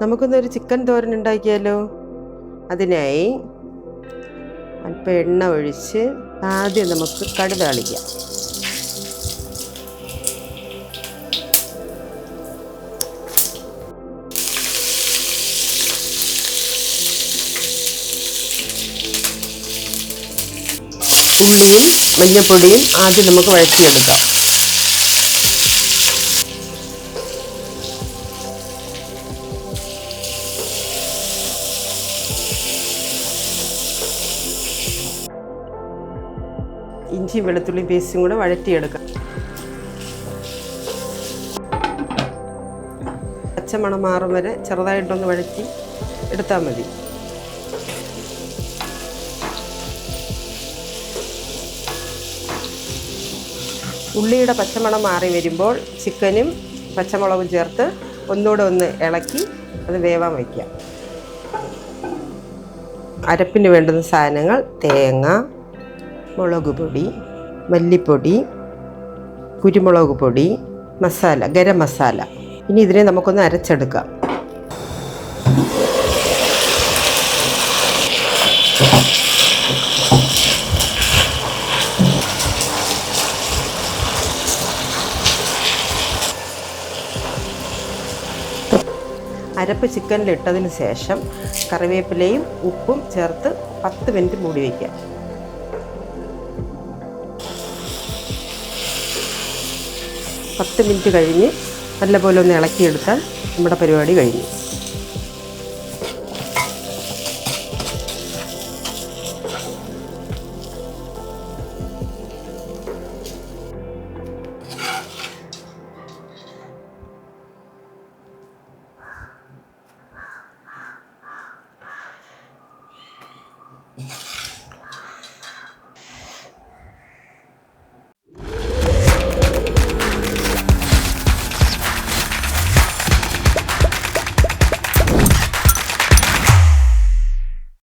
നമുക്കൊന്നൊരു chicken തോരൻ ഉണ്ടാക്കിയാലോ? അതിനായി അല്പം എണ്ണ ഒഴിച്ച് ആദ്യം നമുക്ക് കടുക് താളിക്കാം. ഉള്ളിയും മഞ്ഞൾപ്പൊടിയും ആദ്യം നമുക്ക് വഴറ്റിയെടുക്കാം. ഇഞ്ചിയും വെളുത്തുള്ളിയും പേസ്റ്റും കൂടെ വഴറ്റിയെടുക്കാം. പച്ചമണം മാറും വരെ ചെറുതായിട്ടൊന്ന് വഴറ്റി എടുത്താൽ മതി. ഉള്ളിയുടെ പച്ചമണം മാറി വരുമ്പോൾ ചിക്കനും പച്ചമുളകും ചേർത്ത് ഒന്നുകൂടെ ഒന്ന് ഇളക്കി അത് വേവാൻ വയ്ക്കാം. അരപ്പിന് വേണ്ടുന്ന സാധനങ്ങൾ: തേങ്ങ, മുളക് പൊടി, മല്ലിപ്പൊടി, കുരുമുളക് പൊടി, മസാല, ഗരം മസാല. ഇനി ഇതിനെ നമുക്കൊന്ന് അരച്ചെടുക്കാം. അരപ്പ് ചിക്കനിലിട്ടതിന് ശേഷം കറിവേപ്പിലയും ഉപ്പും ചേർത്ത് 10 മിനിറ്റ് മൂടി വയ്ക്കാം. പത്ത് മിനിറ്റ് കഴിഞ്ഞ് നല്ലപോലെ ഒന്ന് ഇളക്കിയെടുത്താൽ നമ്മുടെ പരിപാടി കഴിഞ്ഞു.